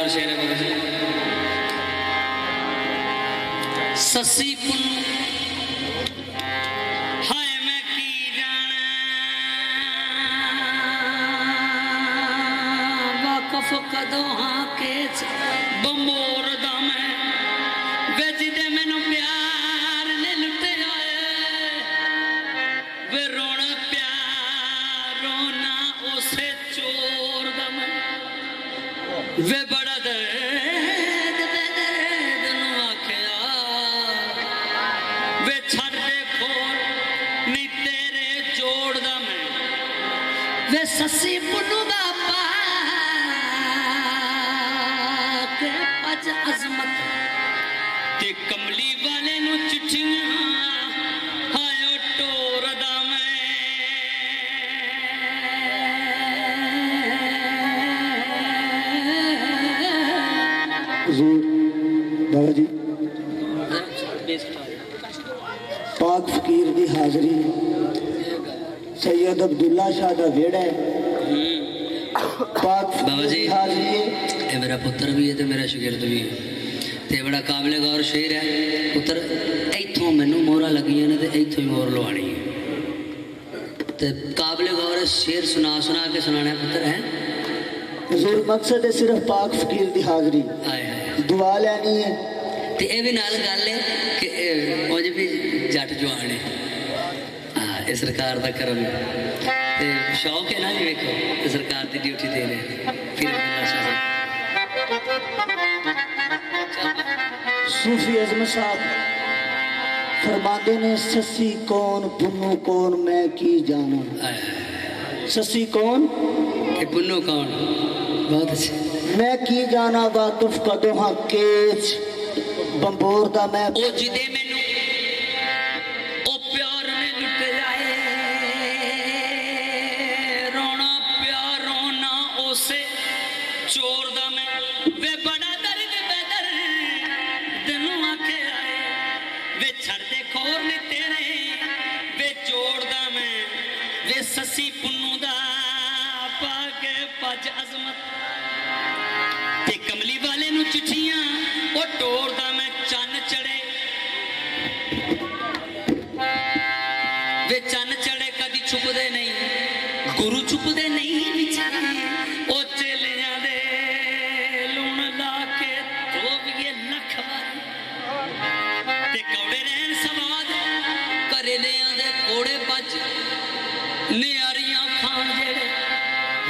गौर शेर है बाबा जी। ससी पुन्नू हाय मैं की जाना वाकफ कदों हाँ के बमोर दा मैं वे जिदे मैनू प्यार ने लुटे आए वे रोना प्यार रोना उसे चोर दा मैं वे बड़ा दर्द नू आख्या वे छड़ दे खोर नी तेरे जोड़ दा मैं वे ससी पुन्नू दा पाक अज अजमत ते कमली वाले नू चिट्ठियां हायो टोर दा मैं हुजूर बाबा जी पाक फकीर दी हाजरी सैयद अब्दुल्ला शाह दा वेड़ा है पाक बाबा फकीर जी दी हाजरी है ये मेरा पुत्र भी है तो मेरा शागिर्द भी है ते बड़ा काबिल गौर शेर है पुत्र इथों मैनू मोहरा लगियां ने ते इथों ही मोहर लवानी है ते काबिल गौर शेर सुना सुना के सुनाना है पुत्र है हुजूर मकसद है सिर्फ पाक फकीर दी हाजरी आए हाय दुआ लेनी है ते ये भी नाल गल है कि मुझे भी जट जवान है हाँ ये सरकार का करम है ते शौक है ना जी वेखो ते सरकार की ड्यूटी दे रहे फिर सूफी अजमत साहब फरमाते ने ससी कौन पुन्नू कौन मैं की जाना ससी कौन ये पुन्नू कौन बहुत अच्छे मैं की जाना वाकिफ कदों हाँ केच बंबोर दा मैं ओ जिदे मैनू ओ प्यार ने लुट जाए रोना प्यार रोना उसे चोर दा मैं वे बड़ा दर्द बेदर दिनू आके आए वे छड़ दे खोर ने तेरे वे जोड़ दा मैं वे ससी पुन्नू दा पाके पज अजमत ते कमली वाले नू चिट्ठियां ओ टोर दा मैं चन्न चढ़े वे चन्न चढ़े कदी छुपदे नहीं गुरु छुपदे नहीं विच ओ चेलियां दे लूण ला के धोबिए लख वारी ते कौड़े रहन सवाद करेलियां दे कोड़े भज नियारियां खान जेड़े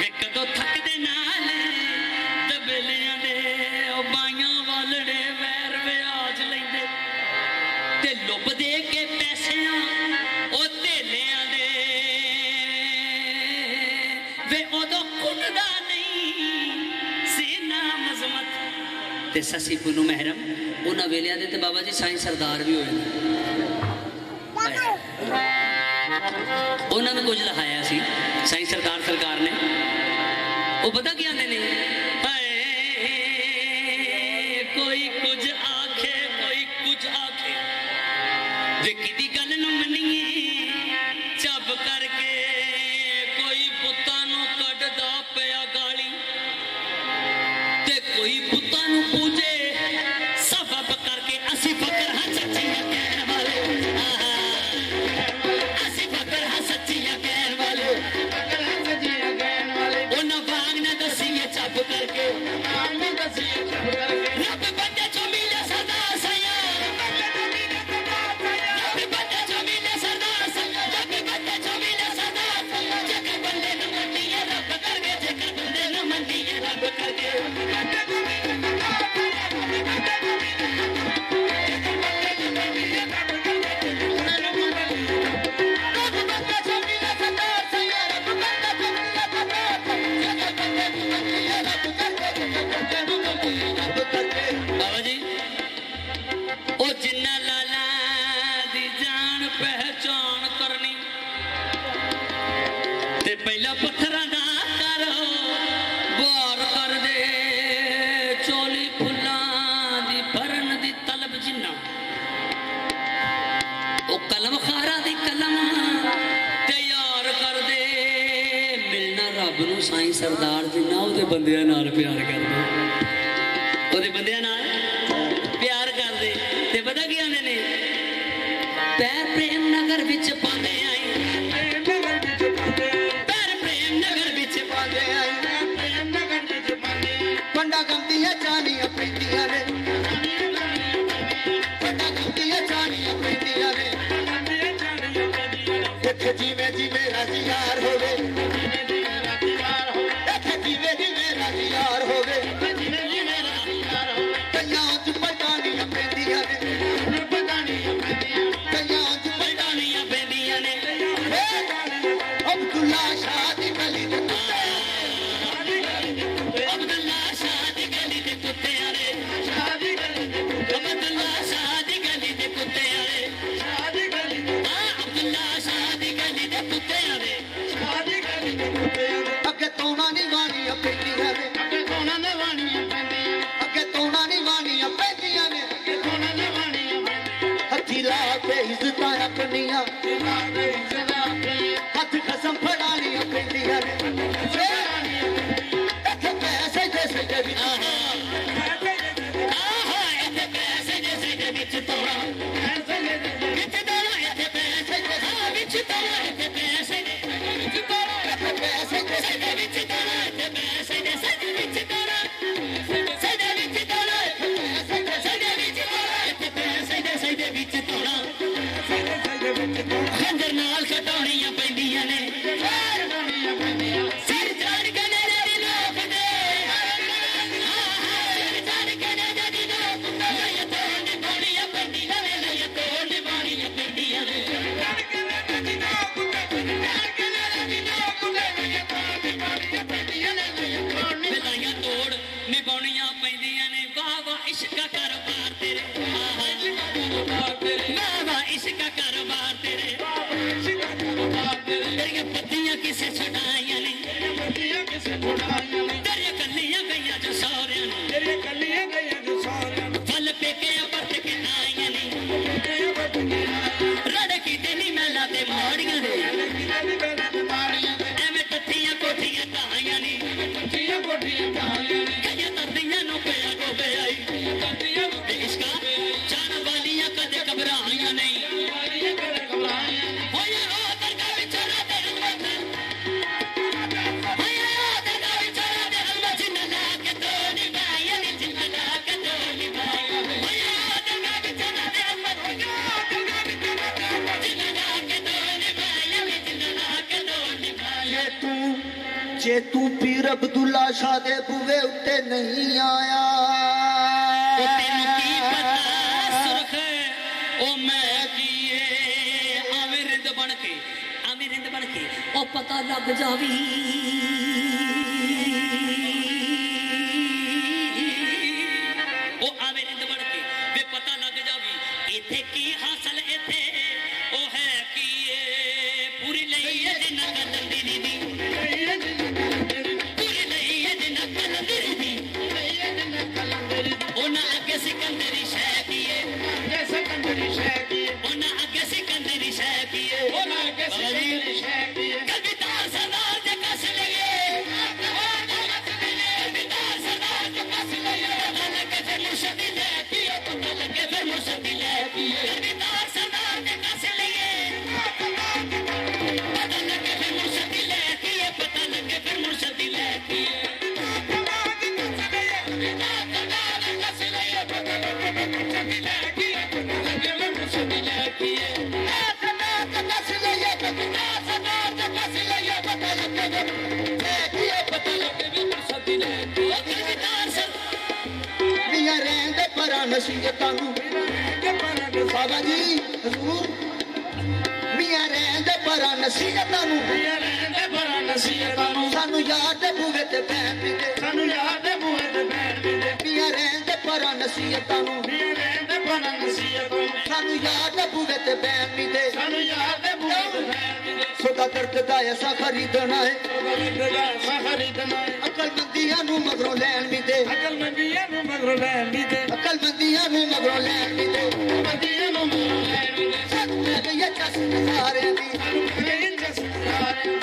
वे कदों थकदे नाल दबेलियां दे ओ बाइयां वालड़े वैर व्याज लैंदे ते लुभ दे के पैसियां ओ धेलियां दे वे उदों कुंडदा नहीं सीना मजमत ते ससी पुन्नू महरम उन्हां वेलियां दे ते बाबा जी साईं सरदार भी होए ने उन्होंने कुछ लिखाया सी साईं सरदार सरकार ने वो पता क्या आते ने कोई कुछ आखे कोई कुछ आखे वे किदी गल नूं मन्नीए चप करके कोई पुत्तां नूं कढदा पिया गाली ते कोई पुत्तां नूं पूजे सबब करके असी फकर हां सच्चियां कहण वाले असी फकर हां सच्चियां कहण वाले उन्हां वांग ना दसीए चप करके रब बंदे चो मिले सदा सया रब बंदे चो मिले सदा सया रब बंदे चो मिले सदा सया जग बंदे न मन्निए रब करके जग बंदे न मन्निए रब करके बाबा जी ओ जिन्ना लाला दी जान पहचान करनी ते पहला पत्थरां दा करो बार कर दे चोली फुल्लां दी भरन दी तलब जिन्ना ओ कलम खारा दी कलम तैयार कर दे मिलना रब नूं साईं सरदार जिन्ना ओहदे बंदियां नाल प्यार कर दे ਉਹਦੇ ਬੰਦਿਆਂ ਨਾਲ ਪਿਆਰ ਕਰਦੇ ਤੇ ਪਤਾ ਕੀ ਆਂਦੇ ਨੇ ਪੈਰ ਪ੍ਰੇਮ ਨਗਰ ਵਿੱਚ ਪਾਉਂਦੇ ਆਏ ਪੈਰ ਪ੍ਰੇਮ ਨਗਰ ਵਿੱਚ ਪਾਉਂਦੇ ਆਏ ਪੰਡਾ ਗੰਦੀਆਂ ਚਾਨੀਆਂ ਪੈਂਦੀਆਂ ਨੇ ਪੰਡਾ ਗੰਦੀਆਂ ਚਾਨੀਆਂ ਪੈਂਦੀਆਂ ਨੇ ਇੱਥੇ ਜਿਵੇਂ ਜਿਵੇਂ ਰਾਜੀ ਯਾਰ ਹੋਵੇ ਇੱਥੇ ਜਿਵੇਂ ਜਿਵੇਂ ਰਾਜੀ ਯਾਰ ਹੋਵੇ ਕਈਆਂ ਚ ਪਟਾਣੀਆਂ ਪੈਂਦੀਆਂ ਨੇ ਕਈਆਂ ਚ ਪਲਟਾਣੀਆਂ ਪੈਂਦੀਆਂ ਨੇ ਅਬਦੁੱਲਾ ਸ਼ਾਹ ਦੀ ਗਲੀ ਦੇ ਅਬਦੁੱਲਾ ਸ਼ਾਹ ਦੀ ਗਲੀ ਦੇ ਕੁੱਤਿਆਂ ਨੇ ਅਬਦੁੱਲਾ ਸ਼ਾਹ ਦੀ ਗਲੀ ਦੇ ਕੁੱਤਿਆਂ ਨੇ ਅਬਦੁੱਲਾ ਸ਼ਾਹ ਦੀ ਗਲੀ ਦੇ ਕੁੱਤਿਆਂ ਨੇ ਅੱਗੇ ਤੋਣਾ ਨਹੀਂ ਵਾਣੀਆਂ ਪੈਂਦੀਆਂ ਨੇ ਅੱਗੇ ਤੋਣਾ ਨਹੀਂ ਵਾਣੀਆਂ ਪੈਂਦੀਆਂ ਨੇ ਹੱਥੀ ਲਾ ਕੇ ਇੱਜ਼ਤਾਂ ਆਪਣੀਆਂ ਹੱਥ ਖਸਮ ਫੜਾਣੀਆਂ ਪੈਂਦੀਆਂ ਨੇ ਇੱਥੇ ਪੈਸੇ ਜੈਸੇ ਦੇ ਵਿੱਚ ਆਹਾ ਇੱਥੇ ਪੈਸੇ ਜੈਸੇ ਦੇ ਵਿੱਚ ਤੋੜਾ ਵਿੱਚ ਤੋੜਾ ਇੱਥੇ ਪੈਸੇ ਜੈਸੇ ਵਿੱਚ ਤੋੜਾ ਇੱਥੇ ਪੈਸੇ ਵਿੱਚ ਤੋੜਾ ਇੱਥੇ ਪੈਸੇ ਜੈਸੇ ਦੇ ਵਿੱਚ ਤੋੜਾ ਇੱਥੇ ਪੈਸੇ ਜੈਸੇ ਦੇ ਵਿੱਚ ਤੋੜਾ ਸਦੇ ਵਿੱਚ ਤੋੜਾ ਇੱਥੇ ਪੈਸੇ ਜੈਸੇ ਦੇ ਵਿੱਚ ਤੋੜਾ ਖੰਜਰ ਨਾਲ ਕਟਾਉਣੀਆਂ ਪੈਂਦੀਆਂ ਨੇ ਸਿਰ ਚਾੜ ਕੇ ਨੇੜੇ ਦੀ ਲੋਕ ਦੇ ਸਿਰ ਚਾੜ ਕੇ ਨੇੜੇ ਦੀ ਲੋਕ ਦੇ ਇਹ ਤੋੜ ਨਿਭਾਉਣੀਆਂ ਪੈਂਦੀਆਂ ਨੇ ਇਹ ਤੋੜ ਨਿਭਾਉਣੀਆਂ ਪੈਂਦੀਆਂ ਨੇ ਬਿਲਾਈਆਂ ਤੋੜ ਨਿਭਾਉਣੀਆਂ ਪੈਂਦੀਆਂ ਨੇ ਵਾਹ ਵਾਹ ਇਸ਼ਕ ਦਾ ਕਾਰੋਬਾਰ ਤੇਰੇ ਵਾਹ ਵਾਹ ਇਸ਼ਕ ਦਾ ਕਾਰੋਬਾਰ ਤੇਰੇ ਤੇਰੀਆਂ ਪੱਤੀਆਂ ਕਿਸੇ ਛੁਡਾਈਆਂ ਨੇ ਤੇਰੀਆਂ ਕੱਲੀਆਂ ਗਈਆਂ ਜੋ ਸਹੁਰਿਆਂ ਨੂੰ ਫਲ ਪੇਕੇ ਵਰਤ ਕੇ ਆਈਆਂ ਨੇ ਰੜ ਕੀਤੇ ਨੀ ਮੈਲਾ ਤੇ ਮਾੜੀਆਂ ਨੇ ਐਵੇਂ ਟੱਟੀਆਂ ਕੋਠੀਆਂ ਢਾਈਆਂ ਨੇ ਕਈਆਂ ਤਰਦੀਆਂ ਨੂੰ ਪਿਆ ਗੋਬੇ ਆਈ ਤੇ ਇਸ਼ਕਾ ਜਾਣ ਵਾਲੀਆਂ ਕਦੇ ਘਬਰਾਈਆਂ ਨਹੀਂ ਹੋਇਆ ਉਹ ਦਰਗਾਹ ਵਿਚਾਰਾ ਦੇ ਹਲਮਤ ਹੋਇਆ ਉਹ ਦਰਗਾਹ ਵਿਚਾਰਾ ਦੇ ਹਲਮਤ ਜਿੰਨਾ ਲਾ ਕੇ ਦੋ ਨਿਭਾਈਆਂ ਨੇ ਜਿੰਨਾ ਲਾ ਕੇ ਦੋ ਨਿਭਾਈਆਂ ਹੋਇਆ ਉਹ ਦਰਗਾਹ ਵਿਚਾਰਾ ਦੇ ਹਲਮਤ ਜਿੰਨਾ ਲਾ ਕੇ ਦੋ ਨਿਭਾਈਆਂ ਨੇ ਜਿੰਨਾ ਲਾ ਕੇ ਦੋ ਨਿਭਾਈਆਂ ਜੇ ਤੂੰ ਪੀਰ ਅਬਦੁੱਲਾ ਸ਼ਾਹ ਦੇ ਬੂਵੇ ਉੱਤੇ ਨਹੀਂ ਆਇਆ ਉਹ ਤੈਨੂੰ ਕੀ ਪਤਾ ਸੁਰਖ ਉਹ ਮੈਂ ਕੀਏ ਆਵੇਂ ਰਿੰਦ ਬਣ ਕੇ ਉਹ ਪਤਾ ਲੱਗ ਜਾਵੀ ਉਹ ਆਵੇਂ ਰਿੰਦ ਬਣ ਕੇ ਵੇ ਪਤਾ ਲੱਗ ਜਾਵੀ ਇੱਥੇ ਕੀ ਹਾਸਲ ਇੱਥੇ ਉਹ ਹੈ ਕੀਏ ਪੂਰੀ ਲਈ ਇਹ ਦਿਨ ਕਲੰਦੀ ਦੀ ਪੂਰੀ ਲਈ ਇਹ ਦਿਨ ਕਲੰਦੀ ਦੀ ਉਹਨਾਂ ਅੱਗੇ ਸਿਕੰਦਰੀ ਸ਼ਹਿ ਕੀਏ ਉਹਨਾਂ ਅੱਗੇ ਸਿਕੰਦਰੀ ਸ਼ਹਿ ਕੀਏ ਕਲਗੀਧਰ ਸਰਦਾਰ ਦੇ ਕਸ ਲਈਏ ਕਲਗੀਧਰ ਸਰਦਾਰ ਦੇ ਕਸ ਲਈਏ ਪਤਾ ਲੱਗੇ ਫਿਰ ਮੁਰਸ਼ਦੀ ਲੈ ਪੀਏ ਪਤਾ ਲੱਗੇ ਫਿਰ ਮੁਰਸ਼ਦੀ ਲੈ ਪੀਏ ਕਲਗੀਧਰ ਸਰਦਾਰ ਦੇ ਕਸ ਲਈਏ ਪਤਾ ਲੱਗੇ ਫਿਰ ਮੁਰਸ਼ਦੀ ਲੈ ਪੀਏ ਪਤਾ ਲੱਗੇ ਫਿਰ ਮੁਰਸ਼ਦੀ ਲੈ ਪੀਏ ਮੀਆਂ ਰਹਿੰਦੇ ਪਰਾਂ ਨਸੀਹਤਾਂ ਨੂੰ ਬਾਬਾ ਜੀ ਹਜ਼ੂਰ ਮੀਆਂ ਰਹਿੰਦੇ ਪਰਾਂ ਨਸੀਹਤਾਂ ਨੂੰ ਸਾਨੂੰ ਯਾਦ ਦੇ ਬੂਵੇ ਤੇ ਬੈਠ ਦੇ ਮੀਆਂ ਰਹਿੰਦੇ ਪਰਾਂ ਨਸੀਹਤਾਂ ਨੂੰ ਸਾਨੂੰ ਯਾਦ ਦੇ ਬੂਵੇ ਤੇ ਬੈਠ ਦੇ ਸੋਦਾ ਦਰਦ ਦਾ ਐਸਾ ਖਰੀਦਣਾ ਹੈ ਅਕਲ ਮੰਦੀਆਂ ਨੂੰ ਮਗਰੋਂ ਲੈਣ ਵੀ ਦੇ ਅਕਲ ਮੰਦੀਆਂ ਨੂੰ ਮਗਰੋਂ ਲੈਣ ਵੀ ਦੇ ਸਭ ਪੈ ਗਈ ਚਸ ਨਜ਼ਾਰਿਆਂ ਦੀ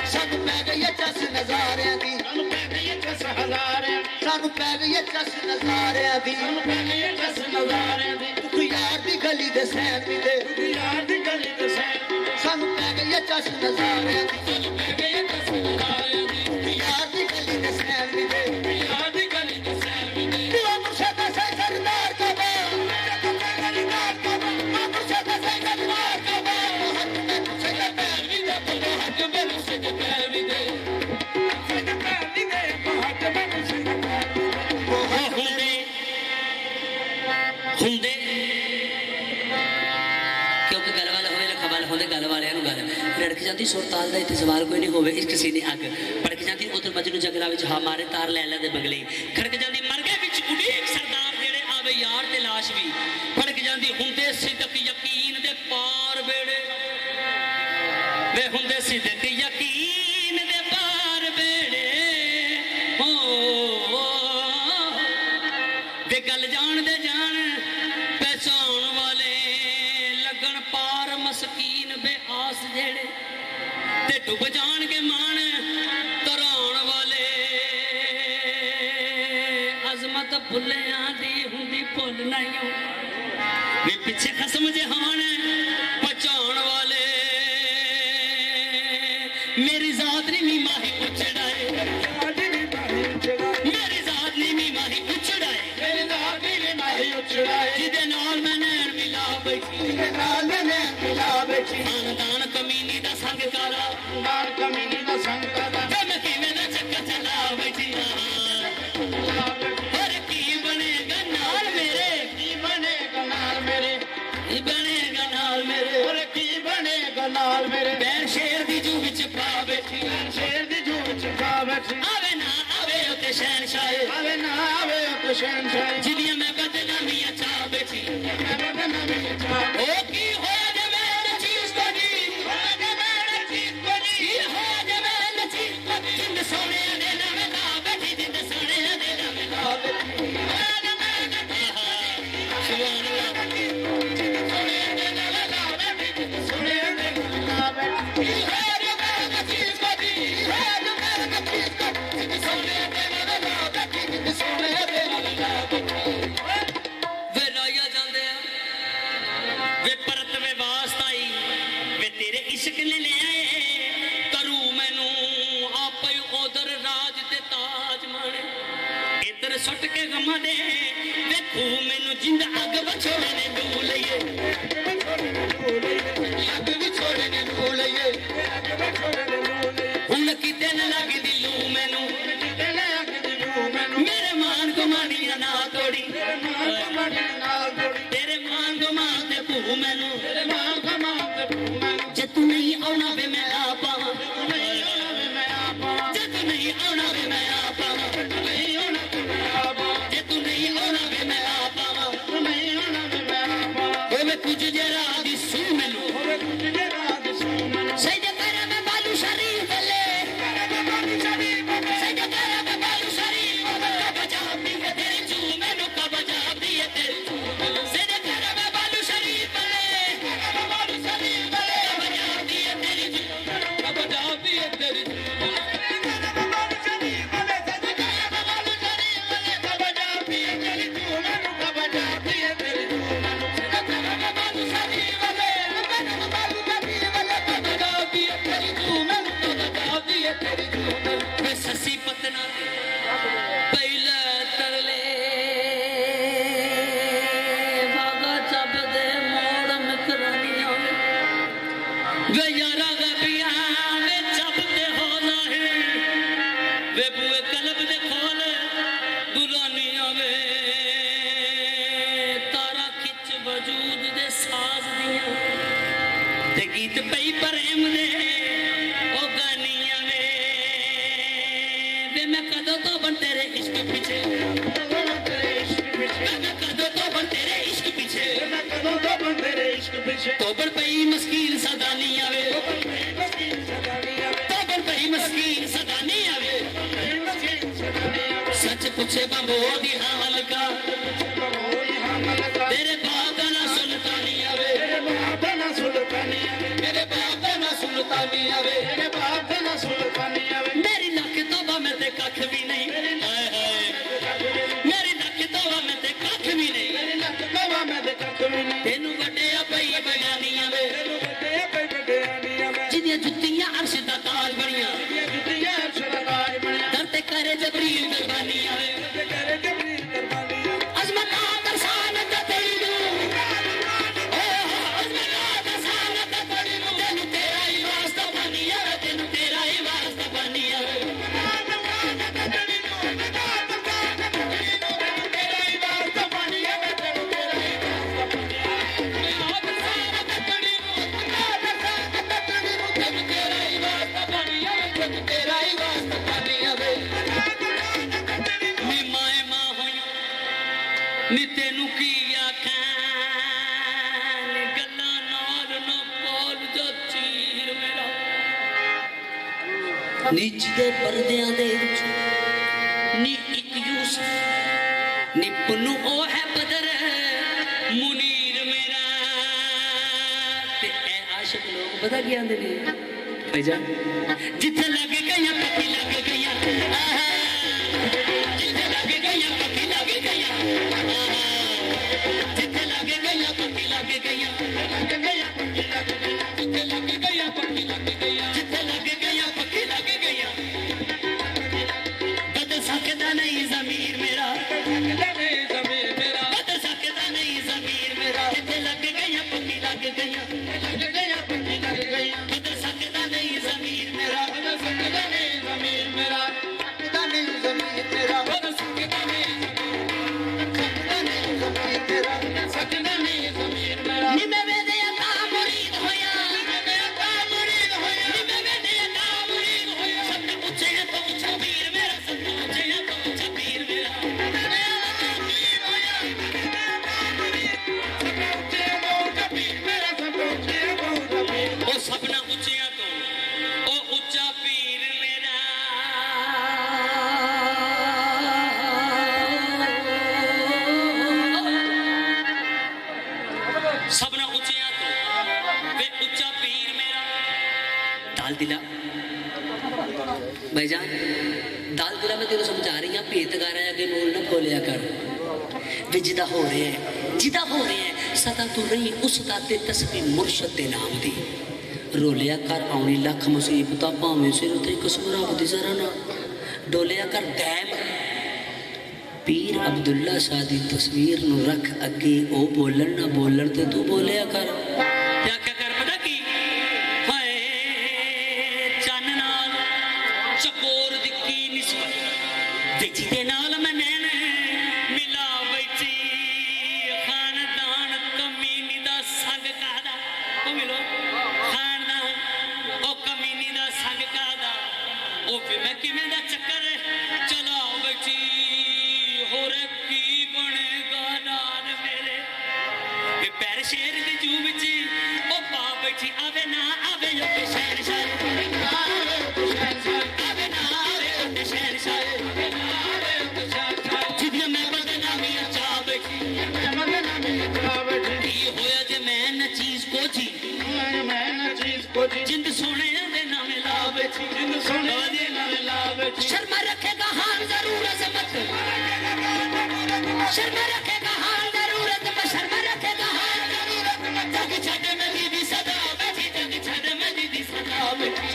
ਸਭ ਪੈ ਗਈ ਚਸ ਨਜ਼ਾਰਿਆਂ ਦੀ सानू पै गई है चस नजारियां दी दुख यार दी गली दे सैन मिले सानू पै गई है चस नजारियां दी दुख यार दी गली दे सैन मिले दिवा मुर्शदा से सरदार का बा मुर्शदा से सरदार का बा हक में तुझे पैर भी दे हक में तुझे पैर भी दे ਹੁੰਦੇ ਕਿਉਂਕਿ ਗੱਲ ਵਾਲਾ ਹੋਵੇ ਨਾ ਖਬਰ ਹੁੰਦੇ ਗੱਲ ਵਾਲਿਆਂ ਨੂੰ ਗੱਲ ਰੜਕ ਜਾਂਦੀ ਸੁਰਤਾਲ ਦਾ ਇੱਥੇ ਸਵਾਲ ਕੋਈ ਨਹੀਂ ਹੋਵੇ ਇਸ ਕਿਸੇ ਨੇ ਅੱਗ ਭੜਕ ਜਾਂਦੀ ਉਧਰ ਮਜਨੂ ਜੰਗਲਾਂ ਵਿੱਚ ਹਾਂ ਮਾਰੇ ਤਾਰ ਲੈ ਦੇ ਬਗਲੇ ਖੜਕ ਜਾਂਦੀ ਮਰਗੇ ਵਿੱਚ ਉਡੀਕ ਸਰਦਾਰ ਜਿਹੜੇ ਆਵੇ ਯਾਰ ਤੇ ਲਾਸ਼ ਵੀ ਭੜਕ ਜਾਂਦੀ ਹੁੰਦੇ ਸਿੱਦਕ ਯਕੀਨ ਦੇ ਪਾਰ ਵੇੜੇ ਵੇ ਹੁੰਦੇ ਸਿੱਦਕ ਯਕੀਨ ਦੇ ਪਾਰ ਵੇੜੇ ਹੋ ਵੇ ਗੱਲ ਜਾਣਦੇ ਜਾਣ पहचान वाले लगन पार मस्कीन बेआस जेड़े ते डुब जान के मान तराउण वाले अजमत भुल्लियां दी हुंदी भुल नहीं वे पिछे खसम जहान पहचान वाले मेरी जात नी माही उछड़ाए मेरी जात नी माही उछड़ाए जिदे नाल मैं नैन मिला बैठी खानदान कमीनी दा संग करा ते मैं किवें दा चक्कर चला बैठी और की बनेगा नाल मेरे की बनेगा नाल मेरे बैर शेर दी जू विच पा बैठी आवे ना आवे उते शहनशाह जिदियां मैं बदनामियां चा बैठी ओ की हो जवे चीज बनी जिंद सोने दे नाम ला बैठी जिंद सोने दे नाम ला बैठी सुभान अल्लाह इश्क ने ले आए करू मैनू आप उधर राज ते ताज माने इधर सुट के गमा दे देखू मैनू जिंद अग बछोड़े ने डू लईए हुण किते न लगदी लू मैनू मेरे मान को मानिया ना तोड़ी तेरे मान को मान दे भू मैनू जे तू नहीं आना वे मैं आप जे तू नहीं आना वे मैं आप जे तू नहीं आना वे मैं आप मैं कुछ जरा दी सू मैनू सही कर मैं बालू शरीफ ले सही कर मैं बालू शरीफ कब जा दी तेरी चू मैनू कब जा दी तेरी सही कर मैं बालू शरीफ ले ससी पतना पहले तरले बागा चब दे मोड़ मिकरानियां वे यारा गबिया वे चब दे हो लाहे वे बुए कलब दे खोल दुलानियां वे तारा खिच वजूद दे साज दियां ते गीत पई प्रेम दे ओ गानियां वे मैं कदों तो बन तेरे इश्क पीछे मैं कदों तो बन तेरे इश्क पीछे तो बन पई मस्कीन सदानी आवे तो बन पई मस्कीन सदानी आवे सच पूछे बंबो दी हाल का तेरे बाप का ना सुल्तानी आवे मेरे बाप का ना सुल्तानी आवे मेरी लख तो मैं ते कख भी नहीं हाय हाय जबरील कुर्बानी आवे अजमत दर्शान तेरी नू अजमत दर्शान तेरी नू तेनू तेरा ही वास्ता बनी आवे तेनू तेरा ही वास्ता बनी आवे नी तेनू की आखां गल्ला नाल ना बोल जो चीर मेरा नीच दे पर्दियां दे विच नी एक यूसुफ नी पुन्नू ओ है बदर मुनीर मेरा ते ए आशिक लोग पता क्या आंदे ने भाईजान जिथे लग गई पक्की लग गई जिथे लग गई पक्की लग गई जिथे लग गई पक्की लग गई जिथे लग गई पक्की लग गई जिथे लग गई पक्की लग गई बदल सकदा नहीं ज़मीर मेरा बदल सकदा नहीं ज़मीर मेरा जिथे लग गई पक्की लग गई बदल सकदा नहीं ज़मीर मेरा बदल सकदा नहीं ज़मीर मेरा सकदा नहीं ज़मीर मेरा बदल सकदा नहीं सकदा नहीं ज़मीर मेरा नी मैं वेदे अता मुरीद होया नी मैं अता मुरीद होया नी मैं वेदे अता मुरीद होया सबने ऊंचे है तो ऊंचा पीर मेरा सबने ऊंचे है तो ऊंचा पीर मेरा ओ सबना ऊंचिया तो ओ ऊंचा पीर मेरा सबना ऊंचिया तो वे ऊंचा पीर मेरा दाल दिला भाईजान दाल दिला मैं तेरे समझा रही हूँ भेत गा रहा अगे बोल ना बोलिया कर वे जिदा हो रहे हैं सदा तू रही उस दाते तस्वीर मुर्शद दे नाम दी रोलिया कर आउनी लख मुसीबत भावें सिर उत्ते कसम रब दी जरा ना डोलिया कर दैम पीर अब्दुल्ला शाह दी तस्वीर नू रख अगे ओ बोलन ना बोलन ते तू बोलिया कर क्या क्या कर पता की हाय चन नाल चकोर दिखी निस्बत विच दे नाल मैं नैन मिला बैठी खानदान कमीनी दा संग कादा ओ मिलो खानदान ओ कमीनी दा संग कादा ओ फिर मैं किवें दा चक्कर चला बैठी होर की बनेगा नाल मेरे वे पैर शेर दी जू विच ओ पा बैठी आवे ना आवे यो शहर शहर आवे ना आवे यो शहर शहर जिद्द मैं बदनामी चा बैठी ये होया जे मैं न चीज को जी जिंद सोने दे नाम ला बैठी जिंद सोने दे नाम ला बैठी शर्मा रखेगा हाल जरूर अजमत शर्मा रखेगा हाल जरूरत में शर्मा रखेगा हाल जरूरत में जग छड़ में दीदी सदा बैठी जग छड़ में दीदी सदा बैठी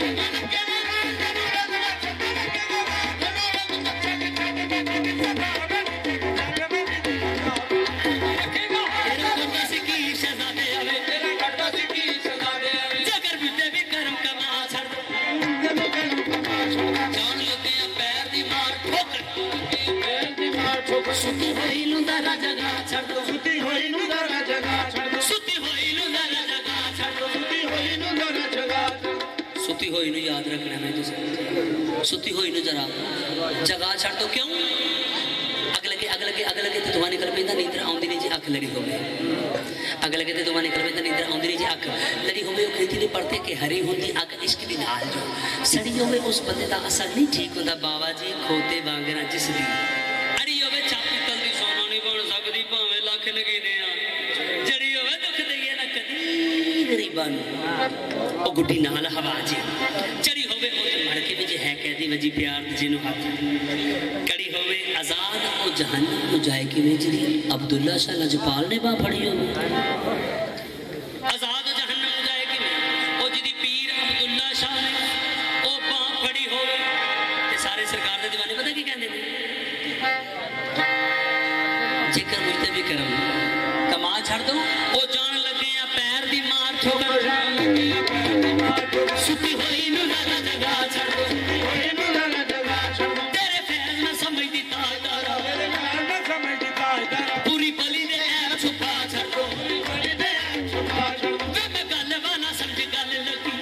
सुती होई नु दरा जगा छड़ दो सुती होई नु दरा जगा छड़ दो सुती होई नु दरा जगा छड़ दो सुती होई नु दरा जगा सुती होई नु याद रखना मैं तुझे सुती होई नु जरा जगा छड़ दो क्यों अग लगे ते दुआ निकल पैंदा नींदर आउंदी नहीं जी अख लड़ी होवे अग लगे ते दुआ निकल पैंदा नींदर आउंदी नहीं जी अख लड़ी होवे ओ खेती नहीं पड़ते कि हरी होंदी अग इश्क दी नाल जो सड़ी होवे उस बंदे दा असर नहीं ठीक हुंदा बाबा जी खोते वांगरा जिस दी गुड्डी नाल हवा जी चढ़ी होवे मड़के विच है कहदी वजी प्यार जिनु हाथ कड़ी होवे आजाद ओ जहन्नम को जाए कि वेजरी अब्दुल्ला शाह लजपाल ने बा फड़ी हो आजाद ओ जहन्नम को जाए कि ओ जिदी पीर अब्दुल्ला शाह ने ओ बा फड़ी होवे ते सारे सरकार दे दीवाने पता की कहंदे ने ठोकर सुती होई नु लाला जगा छड़ दो तेरे फैल ना समझदी तारा पूरी पली दे ऐब छुपा छड़ दो वे मैं गल वाला समझ गल लगी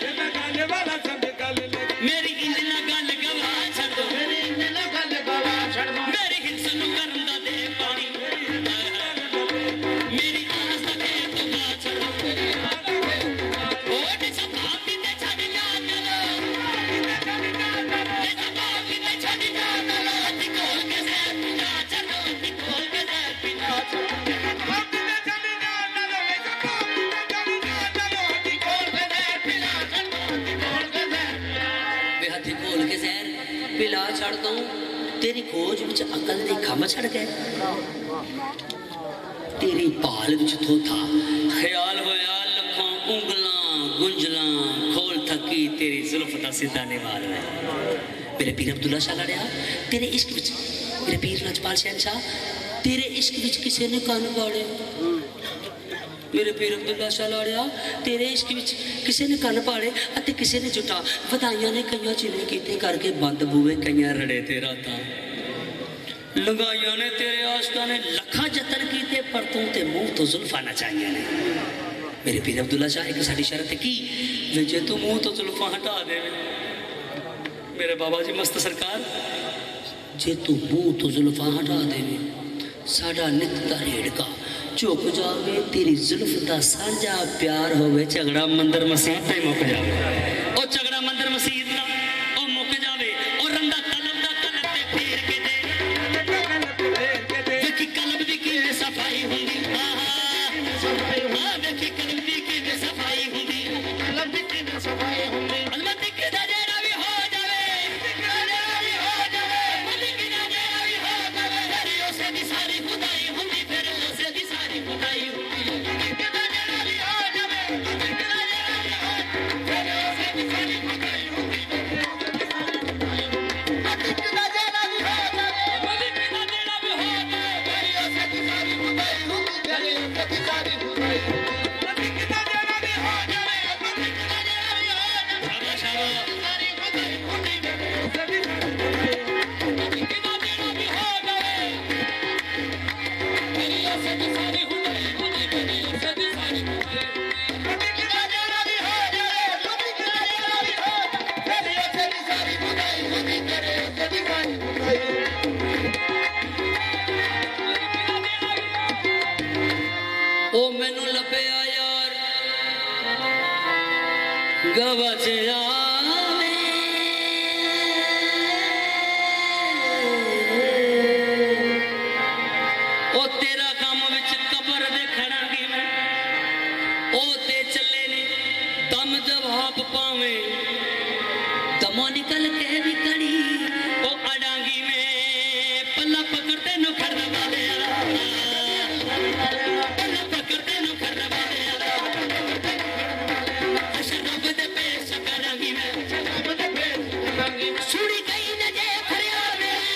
मेरी इंज ना गल गवा छड़ दो मेरी हिंस नु करन दा दे पानी मेरी आस दा दे तुगा छड़ दो ओट सभाती ते छड़ जा चलो ते सभाती ते छड़ जा चलो तिकोल के से पिला छड़ो तिकोल के से पिला बेहती खोल के जहर पिला छड़ दूं तेरी खोज विच अकल दी खम छड़ गए तेरी भाल विच थोथा ख्याल होया लखों उंगलां गुंजलां खोल थकी तेरी जुल्फ दा सीधा निवार है मेरे पीर अब्दुल्ला शाह लड़िया तेरे इश्क विच मेरे पीर राजपाल शहनशाह तेरे इश्क विच किसे ने कान पाड़े मेरे पीर अब्दुल्ला शाह लाड़िया तेरे इश्क विच किसे ने कन्न पाड़े अते किसे ने जुटा वधाइयां ने कईयां चिले कीते करके बंद बूए कईयां रड़े ते रातां लंगाइयां ने तेरे आशिकां ने लखां जतन कीते पर तूं ते मुंह तो जुल्फां नचाइयां ने मेरे पीर अब्दुल्ला शाह एक साडी शर्त की वे जे तू मुंह तो जुल्फां हटा दे मेरे बाबा जी मस्त सरकार जे तू मुंह तो जुल्फां हटा दे साडा नित दा रेड़का झुक जावे तेरी जुल्फ दा साझा प्यार होवे झगड़ा मंदिर मसीत ते मुक जावे ओ झगड़ा मंदिर मसीत दा ओ मुक जावे ओ रंदा कलम दा कलम ते फेर के दे देखी कलम दी की सफाई हुंदी देखी कलम दी की सफाई हुंदी अलमत की दा जेड़ा भी हो जावे मलिक दा जेड़ा भी हो जावे फिर उसे दी सारी खुदाई हुंदी फिर उसे दी सारी खुदाई हुंदी ओ मैनू लभया यार गवजया ओ तेरा काम विच कबर दे खड़ांगी मैं ओ ते चले ने दम जवाब पावे दमों निकल के भी कड़ी ओ अड़ांगी में पल्ला पकड़ते नु खड़ वाले सुनी गई न जे फरियाद मेरी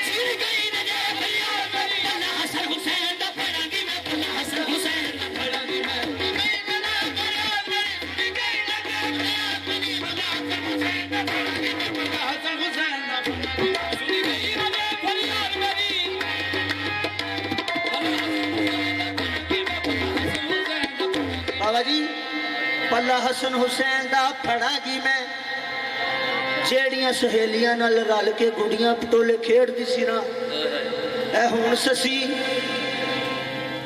सुनी गई न जे फरियाद मेरी पल्ला हसन हुसैन दा फड़ांगी मैं पल्ला हसन हुसैन दा फड़ांगी मैं पल्ला फरियाद मेरी सुनी गई न जे फरियाद मेरी पल्ला हसन हुसैन दा फड़ांगी मैं पल्ला हसन हुसैन दा फड़ांगी सुनी गई न जे फरियाद मेरी बाबा जी पल्ला हसन हुसैन दा फड़ांगी मैं ਜਿਹੜੀਆਂ ਸਹੇਲੀਆਂ ਨਾਲ ਰਲ ਕੇ ਗੁੱਡੀਆਂ ਪਟੋਲੇ ਖੇਡਦੀ ਸੀ ਨਾ ਇਹ ਹੁਣ ਸਸੀ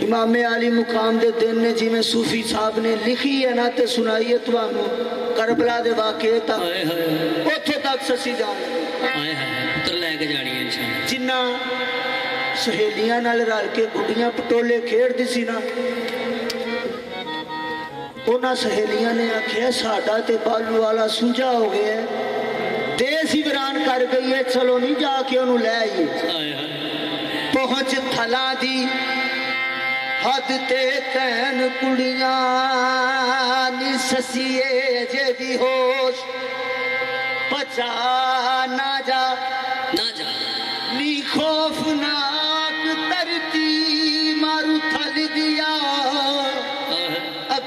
ਇਮਾਮੇ ਆਲੀ ਮੁਕਾਮ ਦੇ ਦਿਨ ਨੇ ਜਿਵੇਂ ਸੂਫੀ ਸਾਹਿਬ ਨੇ ਲਿਖੀ ਹੈ ਨਾ ਤੇ ਸੁਣਾਈਏ ਤੁਹਾਨੂੰ ਕਰਬਲਾ ਦੇ ਵਾਕਿਏ ਤੱਕ ਉੱਥੇ ਤੱਕ ਸਸੀ ਜਾਣ ਲੱਗੀ ਹਾਏ ਹਾਏ ਪੁੱਤਰ ਲੈ ਕੇ ਜਾਣੀ ਹੈ ਇਨਸ਼ਾਅੱਲਾ ਜਿੰਨਾ ਸਹੇਲੀਆਂ ਨਾਲ ਰਲ ਕੇ ਗੁੱਡੀਆਂ ਪਟੋਲੇ ਖੇਡਦੀ ਸੀ ਨਾ ਉਹਨਾਂ ਸਹੇਲੀਆਂ ਨੇ ਆਖਿਆ ਸਾਡਾ ਤੇ ਬਾਲੂ ਵਾਲਾ ਸੁੰਝਾ ਹੋ ਗਿਆ देश ही वीरान कर गई है चलो नहीं जाके उन्होंने ले आइए पहुंच थला दी हद ते कैन कुड़ियां नी ससिए जे भी होश बचा ना जा नी खौफनाक तरती मारू थल दिया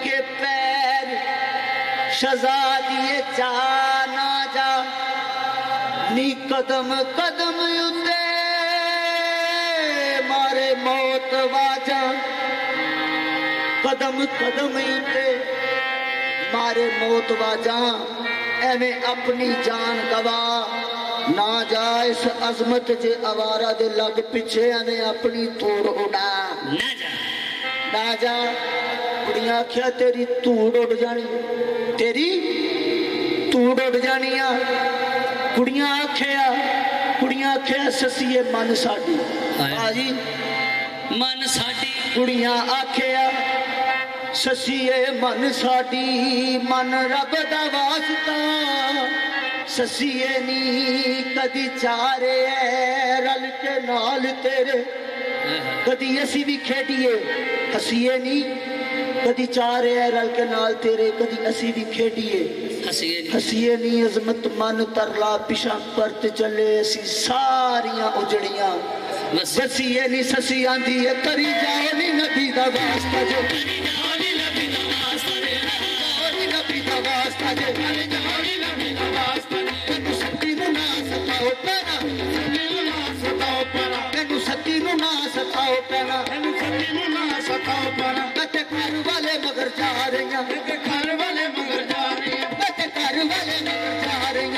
के पैर शहजादिए जा ना जा नी कदम कदम उते मारे मौत वाजा कदम कदम उते मारे मौत वाजा एवें अपनी जान गवा ना जा इस अजमत च आवारा दे लग पिछे एवें अपनी तूड़ उड़ा ना जा ना जा कुड़ियां आख्या तेरी धूड़ उड़ जानी तेरी धूड़ उड़ जानी आ कुड़ियां आख्या ससीए मन साडी भाजी मन साडी कुड़ियां आख्या ससीए मन साडी मन रब दा वास्ता ससीए नी कदी चारे रल के नाल तेरे कदी असी भी खेडिए हसीए नी कदी चारे रल के नाल तेरे कदी असी भी खेडिए हसीए नी अजमत मन तरला पिछा परत चले असी सारियां उजड़ियां ससीए नी ससी आंदी है करी जाओ नी नबी दा वास्ता जो करी जाओ नी नबी दा वास्ता जे नबी दा वास्ता जे करी जाओ नी नबी दा वास्ता तेनु सती नु ना सताओ पैना तेनु सती नु ना सताओ पैना तेनु सती नु ना सताओ पैना ते घर वाले मगर जा रही ते घर वाले मगर जा रही ते घर वाले मगर जा रही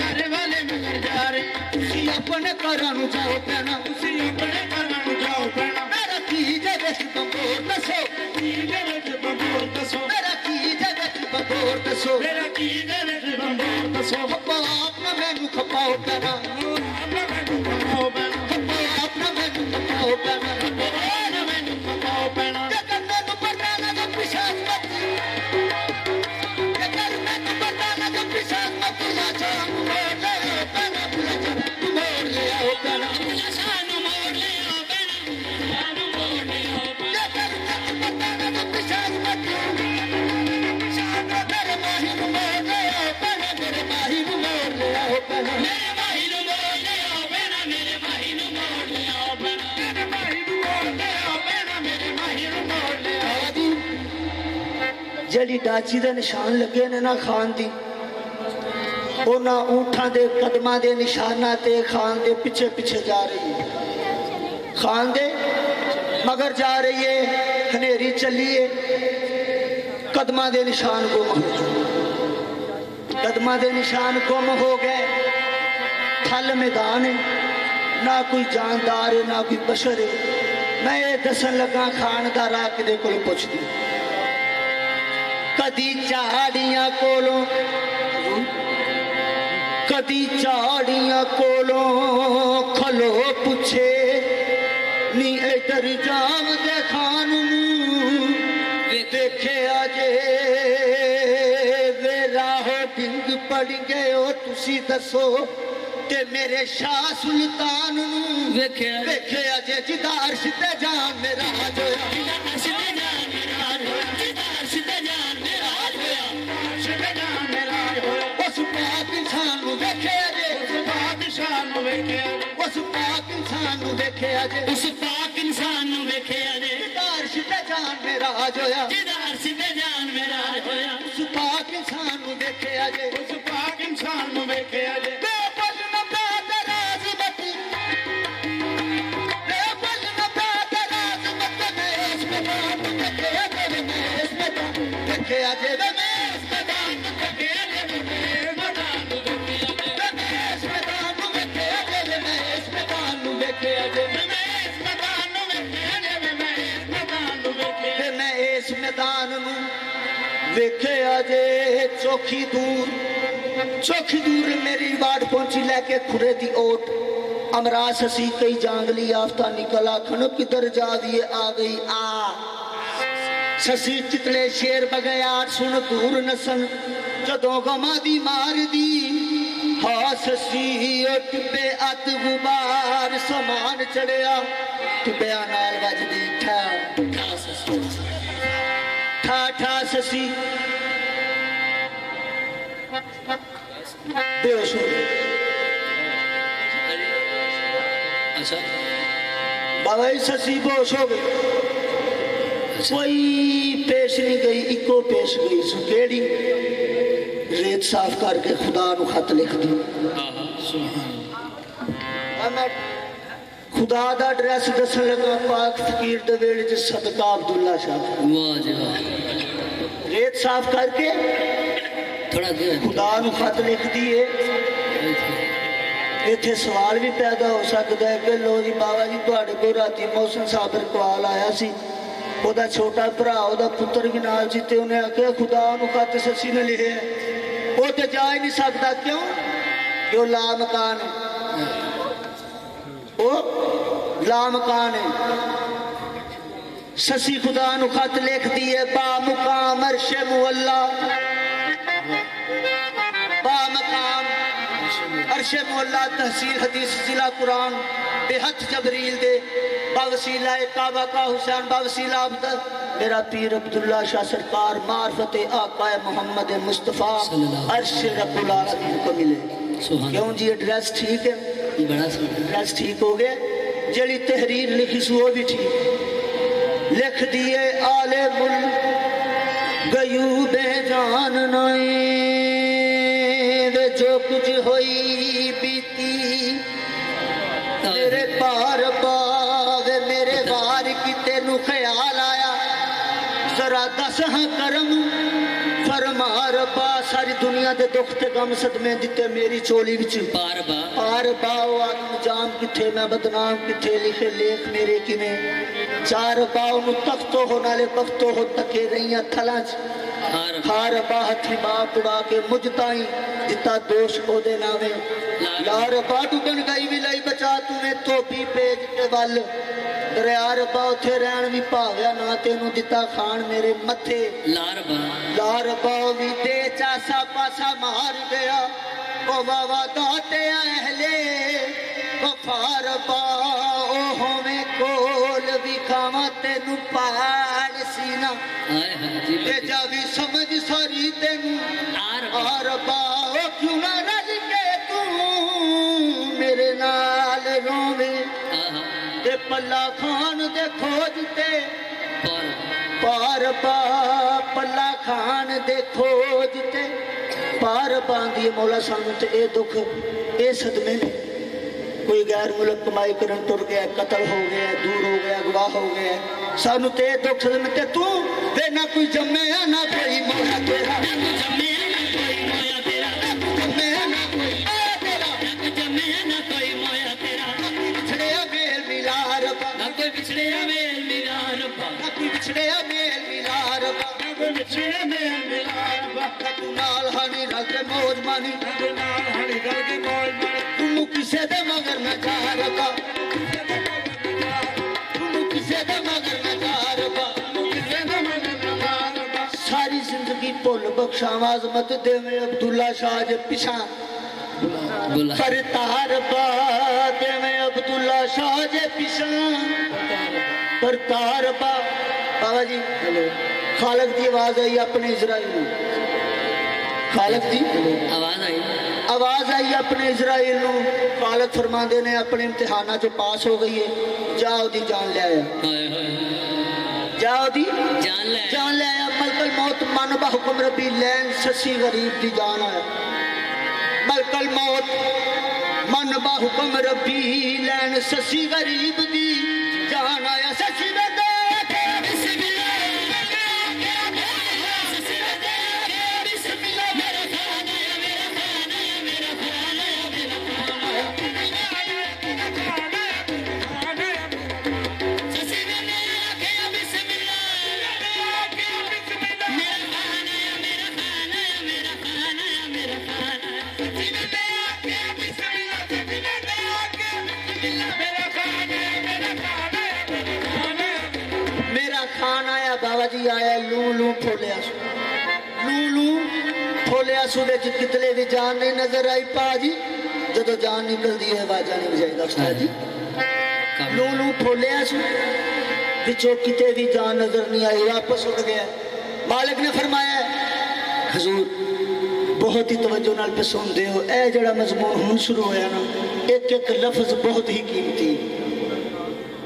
घर वाले मगर जा रही तुसी अपने घरां नु जाओ पैना तुसी अपने घरां नु जाओ पैना मेरा की जे विच बंबोर दसो की जे विच बंबोर दसो मेरा की जे विच बंबोर दसो मेरा की जे विच बंबोर दसो बाप ना मैनू खपाओ पैना अपना मैनू खपाओ पैना अपना मैनू खपाओ पैना मैनू खपाओ पैना जड़ी डाची दे निशान लगे ने ना खान दी उन्हां ऊंठां दे कदमां दे निशाना ते खान दे पिछे पिछे जा रही है खान दे मगर जा रही है हनेरी चली है कदमां दे निशान गुम हो गए कदमां दे निशान गुम हो गए थल मैदान है ना कोई जानदार है ना कोई बशर है मैं ये दसन लगा खान दा राह किदे कोल पुछदी कदी झाड़ियां कोलों कदी झाड़ियां कोलों खलो पुछे नी इधर जाम दे खान देखे अजे वे राहो डिंग पड़ गए हो तुसी दसो ते मेरे शाह सुल्तान वेखे अजे जिदार सिद्धे जान मेरा जोया उस पाक इंसान वेखे अजे उस पाक इंसान वेखे अजे उस पाक इंसान वेखे अजे जिदार सिद्धे जान मेरा जोया जिदार सिद्धे जान मेरा जोया उस पाक इंसान वेखे अजे उस पाक इंसान वेखे अजे वेखे अजे चौखी दूर मेरी वाट पहुंची लैके खुरे दी ओट अमरास हसी कई जांगली आफ्ता निकल आखन किधर जा दिए आ गई आ ससी चितले शेर बगैयार सुन दूर नसन जदों गमा दी मार दी हा ससी टिब्बे अत गुबार समान चढ़िया टिब्बिया नाल वजदी ठा ठा ठा ससी बेहोश हो गए। अच्छा बाबा जी ससी बेहोश हो गए कोई पेश नहीं गई ਇੱਕੋ ਪੇਸ਼ ਗਈ ਸੋ ਕਿਹੜੀ रेत साफ करके खुदा नु खत लिख दी मैं खुदा दा एड्रेस दसन लगा पाक फकीर दे वेड़े च सदका अब्दुल्ला शाह वाह जी वाह रेत साफ करके थोड़ा खुदा नु खत लिख दिए इत्थे सवाल भी पैदा हो सकता है कि लो जी बाबा जी तुहाडे कोल राती मौसम साहब इकबाल आया सी ओदा छोटा भरा ओदा पुत्र भी नाल सी ते उन्हें आख्या खुदा नु खत ससी ने लिखे वो तो जा ही नहीं सकता क्यों कि वो लामकान है वो लामकान है ससी खुदा नु खत लिख दिए बा मुकाम अर्शे मुअल्ला बा मकाम अर्शे मुअल्ला तहसील हदीस जिला कुरान बेहद जबरील दे बावसीला काबा का हुसैन बावसीला मेरा पीर अब्दुल्ला शाह सरकार मार्फत आका मोहम्मद मुस्तफ़ा अर्श रब्बुल आलमीन को मिले क्यों जी एड्रेस ठीक है बड़ा एड्रेस ठीक हो गया जड़ी तहरीर लिखी सो वो भी ठीक लिख दिए आले मुल गयू बेजान नए वे जो कुछ होई बीती मेरे पार बाग मेरे वार की तेनू ख्याल आया जरा दस हाँ करम फरमा रब्बा सारी दुनिया दे दुख ते गम सदमे दिते मेरी चोली विच पार बा ओ आदम जाम किथे मैं बदनाम किथे लिखे लेख मेरे किने चार बाओ नु तख्तो हो नाले बख्तो हो तके रहियां थलां च हार बा हथी बाप उड़ा के मुझ ताई जिता दोष ओदे नावे लार बा डुबन गई भी लाई बचा तूने धोबी पेज ते वल दरिया रब्बा उथे रहन भी भाव्या ना तेनू दिता खान मेरे मथे लार बा भी दे चासा पासा मार गया ओ वावा दाते अहले वफार बा ओ होवे कोल भी खावा तेनू पाल सीना ते जावी समझ सारी तेनू आर बा ओ क्यों ना रज के तू मेरे नाल रोवे ते पल्ला खान दे खोजते पार बा पल्ला खान दे खोजते पार बांधी मौला सानू ते ए दुख ए सदमे ने कोई गैर मुल्क कमाई करन टुर गया कत्ल हो गया दूर हो गया गवाह हो गया सानू ते दुख सदमे ते तू वे ना कोई जम्मे ना कोई मौला तेरा मौज मानी तू किसे दे मगर न जा रबा तू किसे दे मगर न जा रबा सारी जिंदगी भुल बख्शावा अजमत देवे अब्दुल्ला शाह जे पिछा पर तार बा देवे अब्दुल्ला शाह जे पिछा पर तार बा बाबा जी खालक की आवाज आई अपने इजराइल खालक दी आवाज आई अपने इजराइल नु खालक फरमांदे ने अपने इम्तिहाना चो पास हो गई है जाओ दी जान ले आया जाओ दी जान ले आया मलकल मौत मन बा हुक्म रबी लैन ससी गरीब दी जान आया मलकल मौत मन बा हुक्म रबी लैन ससी गरीब दी जान आया ससी बाबा जी आया लू लू फोलिया सूबे च कितने भी जान नहीं नजर आई पाजी जो जान निकलती है आवाजा नहीं बजाईदा उस्ताद जी लू लू फोलिया सू बिचों किते भी जान नजर नहीं आई वापस उड़ गया मालिक ने फरमाया हजूर बहुत ही तवज्जो नाल पे सुनते हो ए जड़ा मजमून हुण शुरू होया ना एक एक लफ्ज बहुत ही कीमती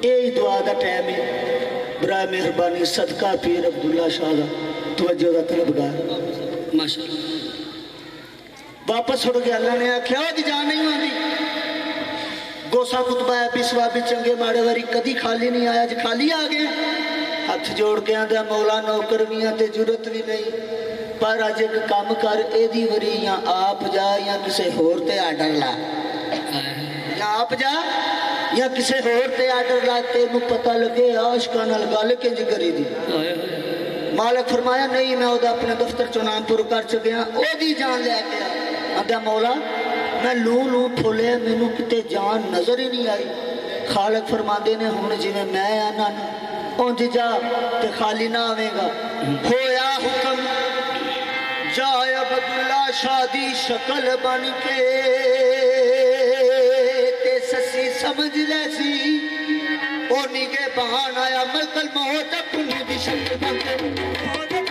ए दुआ दा टाइम है बरा मेहरबानी सदका पीर अब्दुल्ला शाह दा तवज्जो का तलबगार माशाअल्लाह। वापस उड़ गया। अल्लाह ने आख्या ओदी जान नहीं आती। गोसा कुतबा है पिछवा भी चंगे माड़े वारी कदी खाली नहीं आया, अज खाली आ गया। हथ जोड़ के आंदा मौला नौकर भी ते जरूरत भी नहीं, पर अज एक काम कर, एदी वरी या आप जा या किसी होर ते आर्डर ला, या आप जा या किसी होर ते आर्डर ला, तेनू पता लगे आशका नाल गल किंज करी दी। मालिक फरमाया नहीं, मैं ओदा अपने दफ्तर चो नाम पूरा कर चुकिया, ओदी जान लैके आ। आंदा मौला मैं लू लू फुले, मैनू किते जान नजर ही नहीं आई। खालिक फरमाते ने हुण जिवें मैं आना उंज जा ते खाली ना आवेगा। होया हुक्म जाए अब्दुल्ला शादी शक्ल बन के, ते ससी समझ लैसी ओ निगे बहान आया मलकल मौत पुन्नू दी शक्ल बन के, मलकल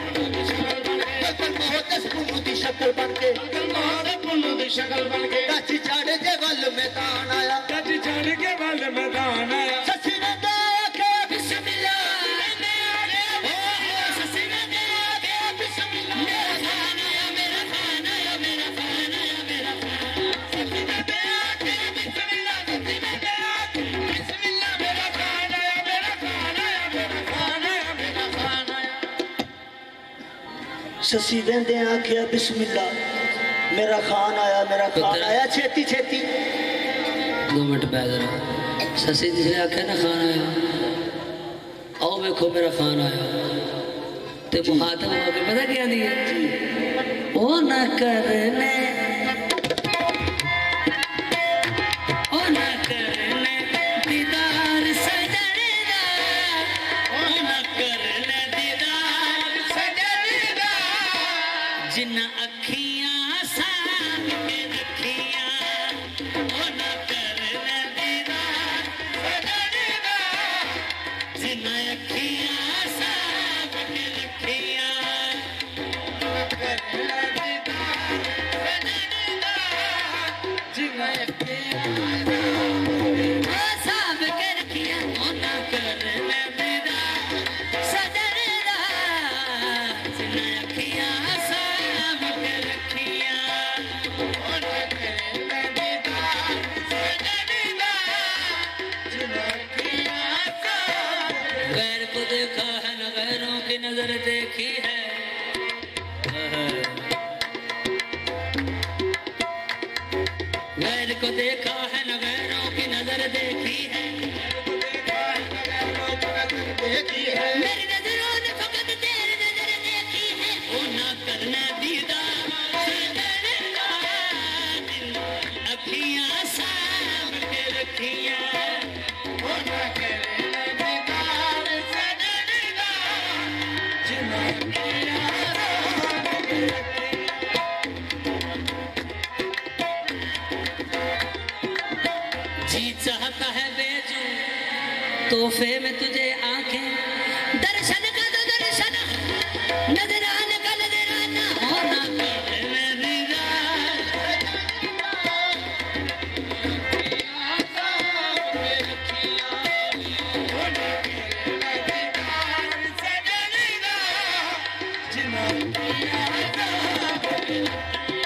मौत पुन्नू दी शक्ल बन के, पुन्नू दी शक्ल बन के गच चढ़ के वल मैदान आया, गच चढ़ के वल मैदान आया। ससी ने देखा बिस्मिल्लाह, ससी ने देखा बिस्मिल्लाह, मेरा खान आया, मेरा खान आया, मेरा खान आया, मेरा खान। ससी ने देखा बिस्मिल्लाह, ससी ने देखा बिस्मिल्लाह, मेरा खान आया, मेरा खान आया, मेरा खान आया, मेरा खान आया। ससी वेंदे आख्या बिस्मिल्लाह, मेरा खान आया, मेरा खान आया, छेती छेती। 2 मिनट बैठ जरा। ससी जिसने आख्या ना खान आया, आओ वेखो मेरा खान आया, ते मुखातब होके पता क्या दिया, ओ ना करने, ओ ना करने दीदार सजने दा, ओ ना करने दीदार सजने दा, जिन्ना अखियां साम के रखियां, ओ ना करने दीदार सजने दा, जिन्ना अखियां साम के रखियां, ओ ना करने दीदार सजने दा, जिन्ना अखियां साम के रखियां, ओ ना करने दीदार सजने दा, जिन्ना अखियां साम के रखियां, ओ ना करने दीदार सजने दा, जिन्ना अखियां साम। गैर को देखा है न गैरों की नजर देखी है, गैर को देखा है न गैरों की नजर देखी है, मेरी नजरों ने फकत तेरी नजर देखी है, ओ ना करना दीदार सजने दा, अखियां साम के रखियां, ओ ना करना दीदार सजने दा, जिन्ना अखियां साम के रखियां। जी चाहता है बेचूं तोहफे में तुझे आंखें, दर्शन का तो दर्शन, नजराने का नजराना, हो ना करने दीदार हो ना करने दीदार सजने दा, जिन्ना अखियां साम के रखियां।